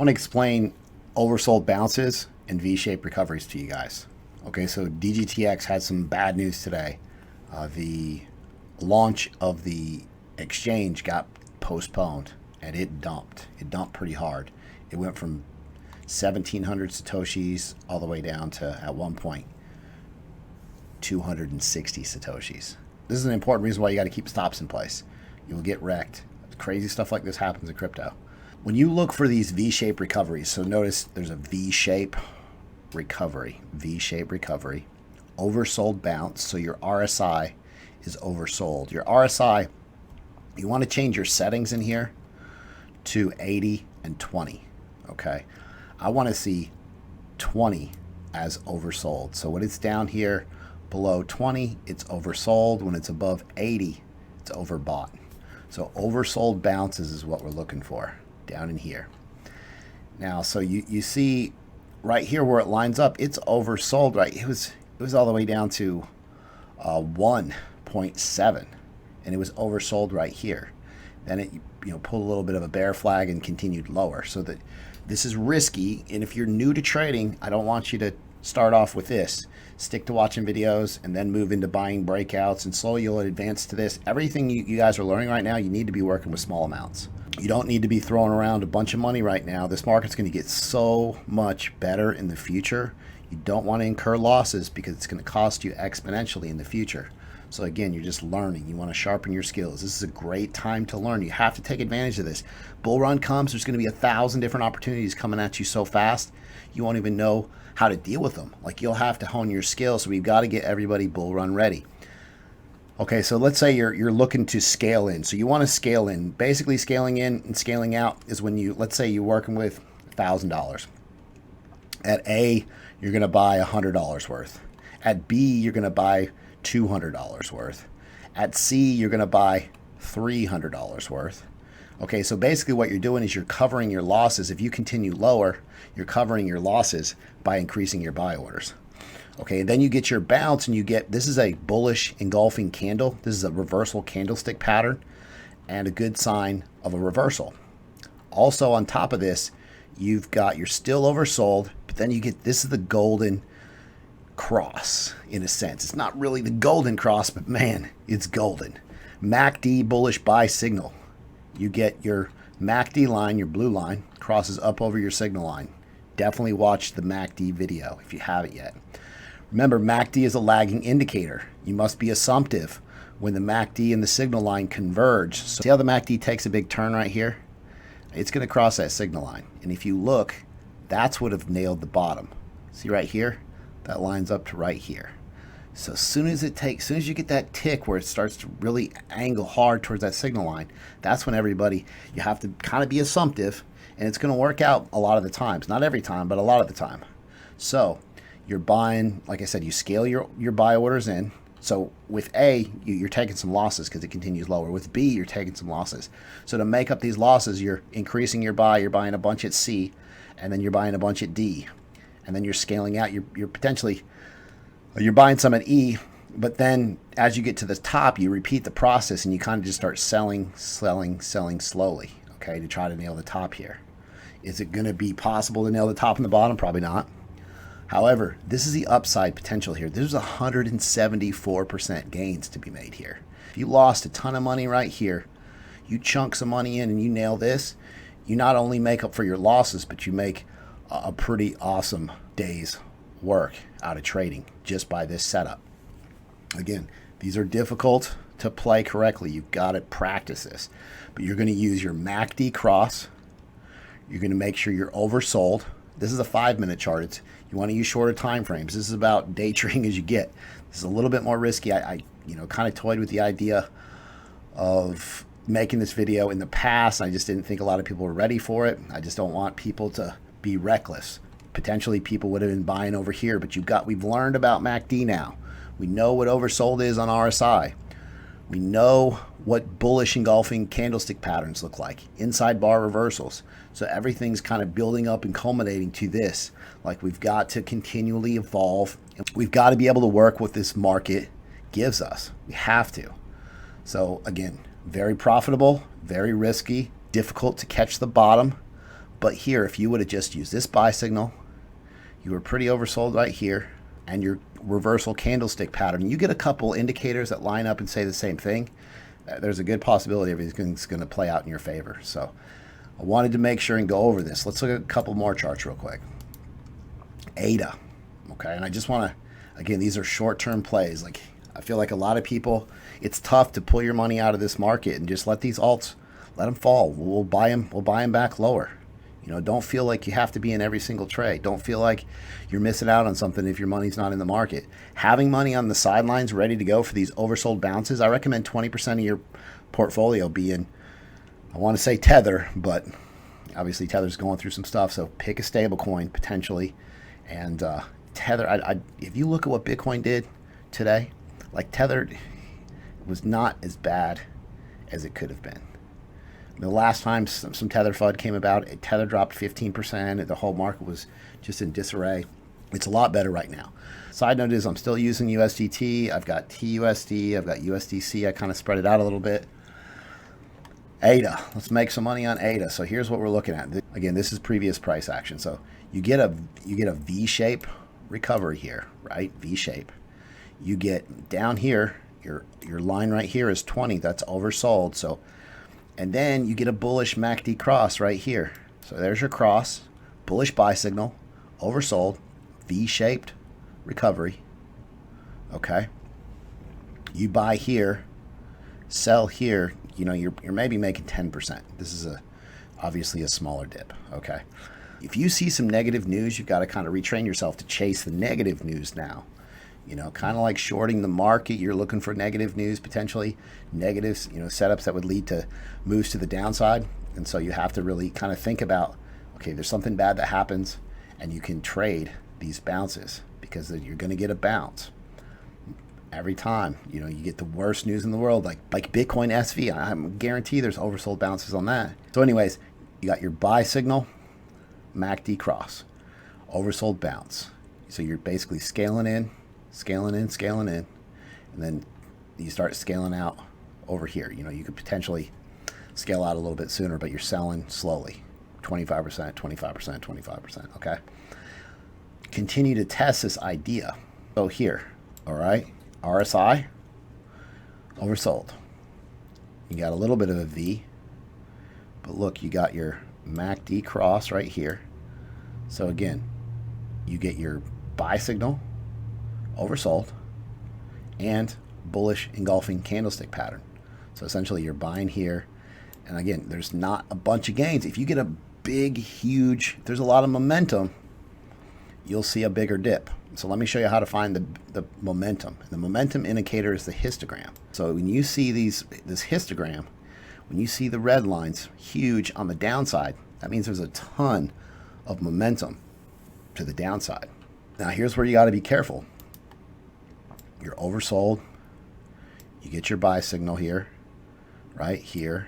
want to explain oversold bounces and V-shaped recoveries to you guys. Okay, so DGTX had some bad news today. The launch of the exchange got postponed and it dumped. It dumped pretty hard. It went from 1,700 Satoshis all the way down to, at one point, 260 Satoshis. This is an important reason why you got to keep stops in place. You will get wrecked. Crazy stuff like this happens in crypto. When you look for these V-shaped recoveries, so notice there's a V-shape recovery, V-shape recovery, oversold bounce. So your RSI is oversold. Your RSI, you want to change your settings in here to 80 and 20. Okay, I want to see 20 as oversold. So when it's down here below 20, it's oversold. When it's above 80, it's overbought. So oversold bounces is what we're looking for down in here. Now, so you see right here where it lines up, it's oversold, right? It was all the way down to 1.7, and it was oversold right here. Then it pulled a little bit of a bear flag and continued lower. So that this is risky, and if you're new to trading, I don't want you to start off with this. Stick to watching videos and then move into buying breakouts, and slowly you'll advance to this. Everything you guys are learning right now, you need to be working with small amounts. You don't need to be throwing around a bunch of money right now. This market's going to get so much better in the future. You don't want to incur losses because it's going to cost you exponentially in the future. So again, you're just learning. You want to sharpen your skills. This is a great time to learn. You have to take advantage of this. Bull run comes, there's going to be 1,000 different opportunities coming at you so fast, you won't even know how to deal with them. Like, you'll have to hone your skills. So we've got to get everybody bull run ready. Okay, so let's say you're looking to scale in. So you want to scale in. Basically, scaling in and scaling out is when let's say you're working with $1,000. At A, you're going to buy $100 worth. At B, you're going to buy $200 worth. At C, you're going to buy $300 worth. Okay, so basically what you're doing is you're covering your losses. If you continue lower, you're covering your losses by increasing your buy orders. Okay, then you get your bounce, and this is a bullish engulfing candle. This is a reversal candlestick pattern and a good sign of a reversal. Also on top of this, you're still oversold, but then you get, this is the golden cross in a sense. It's not really the golden cross, but man, it's golden. MACD bullish buy signal. You get your MACD line, your blue line, crosses up over your signal line. Definitely watch the MACD video if you haven't yet. Remember, MACD is a lagging indicator. You must be assumptive when the MACD and the signal line converge. So see how the MACD takes a big turn right here? It's going to cross that signal line. And if you look, that's what have nailed the bottom. See right here? That lines up to right here. So as soon as you get that tick where it starts to really angle hard towards that signal line, that's when you have to kind of be assumptive, and it's going to work out a lot of the times. Not every time, but a lot of the time. So you're buying, like I said, you scale your buy orders in. So with A, you're taking some losses because it continues lower. With B, you're taking some losses. So to make up these losses, you're increasing your buy. You're buying a bunch at C, and then you're buying a bunch at D. And then you're scaling out. You're buying some at E, but then as you get to the top, you repeat the process, and you kind of just start selling slowly, okay, to try to nail the top here. Is it going to be possible to nail the top and the bottom? Probably not. However, this is the upside potential here. There's 174% gains to be made here. If you lost a ton of money right here, you chunk some money in and you nail this, you not only make up for your losses, but you make a pretty awesome day's work out of trading just by this setup. Again, these are difficult to play correctly. You've got to practice this. But you're going to use your MACD cross. You're going to make sure you're oversold. This is a 5-minute chart. You want to use shorter time frames. This is about day trading as you get. This is a little bit more risky. I kind of toyed with the idea of making this video in the past. I just didn't think a lot of people were ready for it. I just don't want people to be reckless. Potentially people would have been buying over here, but we've learned about MACD now. We know what oversold is on RSI. We know what bullish engulfing candlestick patterns look like, inside bar reversals. So everything's kind of building up and culminating to this. Like, we've got to continually evolve. We've got to be able to work what this market gives us. We have to. So again, very profitable, very risky, difficult to catch the bottom, But here, if you would have just used this buy signal, you were pretty oversold right here, and your reversal candlestick pattern, you get a couple indicators that line up and say the same thing, there's a good possibility everything's going to play out in your favor. So I wanted to make sure and go over this. Let's look at a couple more charts real quick. ADA, okay, and I just want to, again, these are short-term plays. Like, I feel like a lot of people, it's tough to pull your money out of this market and just let these alts, let them fall. We'll buy them back lower. You know, don't feel like you have to be in every single trade. Don't feel like you're missing out on something if your money's not in the market. Having money on the sidelines ready to go for these oversold bounces, I recommend 20% of your portfolio being, I want to say Tether, but obviously Tether's going through some stuff, so pick a stable coin potentially. And Tether, if you look at what Bitcoin did today, like Tether was not as bad as it could have been. The last time some Tether FUD came about, Tether dropped 15%. The whole market was just in disarray. It's a lot better right now. Side note is I'm still using USDT. I've got TUSD. I've got USDC. I kind of spread it out a little bit. ADA. Let's make some money on ADA. So here's what we're looking at. Again, this is previous price action. So you get a V-shape recovery here, right? V-shape. You get down here, your line right here is 20. That's oversold. So, and then you get a bullish MACD cross right here. So there's your cross, bullish buy signal, oversold, V-shaped recovery. Okay. You buy here, sell here. You know, you're maybe making 10%. This is obviously a smaller dip. Okay. If you see some negative news, you've got to kind of retrain yourself to chase the negative news now. You know, kind of like shorting the market, you're looking for negative news, potentially negatives, you know, setups that would lead to moves to the downside. And so you have to really kind of think about, okay, there's something bad that happens, and you can trade these bounces because you're going to get a bounce every time. You know, you get the worst news in the world, like Bitcoin SV. I guarantee there's oversold bounces on that. So anyways, you got your buy signal, MACD cross, oversold bounce. So you're basically scaling in, and then you start scaling out over here. You know, you could potentially scale out a little bit sooner, but you're selling slowly, 25%, 25%, 25%, okay? Continue to test this idea. So here, all right, RSI, oversold. You got a little bit of a V, but look, you got your MACD cross right here. So again, you get your buy signal, oversold, and bullish engulfing candlestick pattern. So essentially you're buying here, and again, there's not a bunch of gains. If you get a big, huge, there's a lot of momentum, you'll see a bigger dip. So let me show you how to find the momentum. The momentum indicator is the histogram. So when you see this histogram, when you see the red lines huge on the downside, that means there's a ton of momentum to the downside. Now here's where you got to be careful. You're oversold. You get your buy signal here, right here.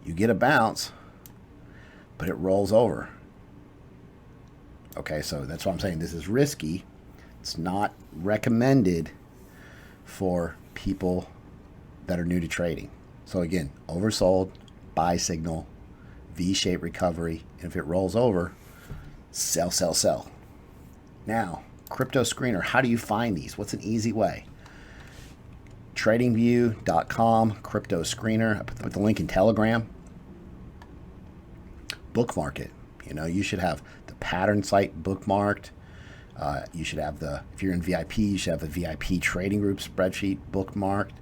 You get a bounce, but it rolls over. Okay, so that's what I'm saying. This is risky. It's not recommended for people that are new to trading. So again, oversold, buy signal, V-shaped recovery, and if it rolls over, sell, sell, sell. Now, crypto screener, how do you find these? What's an easy way? Tradingview.com, crypto screener. I put the link in Telegram. Bookmark it. You know, you should have the pattern site bookmarked. You should have if you're in VIP, you should have the VIP trading group spreadsheet bookmarked.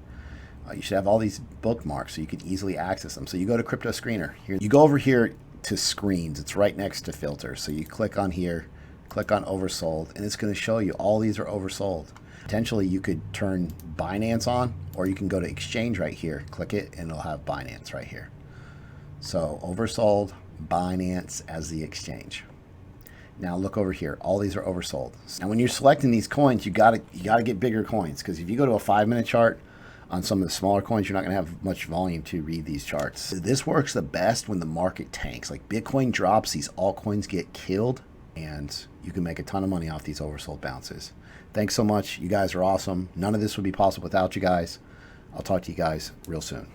You should have all these bookmarks so you can easily access them. So you go to Crypto Screener. Here, you go over here to screens. It's right next to filters. So you click on here, click on oversold, and it's going to show you all these are oversold. Potentially you could turn Binance on, or you can go to exchange right here, click it, and it'll have Binance right here. So oversold, Binance as the exchange. Now look over here. All these are oversold. Now when you're selecting these coins, you gotta get bigger coins, because if you go to a 5-minute chart on some of the smaller coins, you're not gonna have much volume to read these charts. This works the best when the market tanks. Like Bitcoin drops, these altcoins get killed, and you can make a ton of money off these oversold bounces. Thanks so much. You guys are awesome. None of this would be possible without you guys. I'll talk to you guys real soon.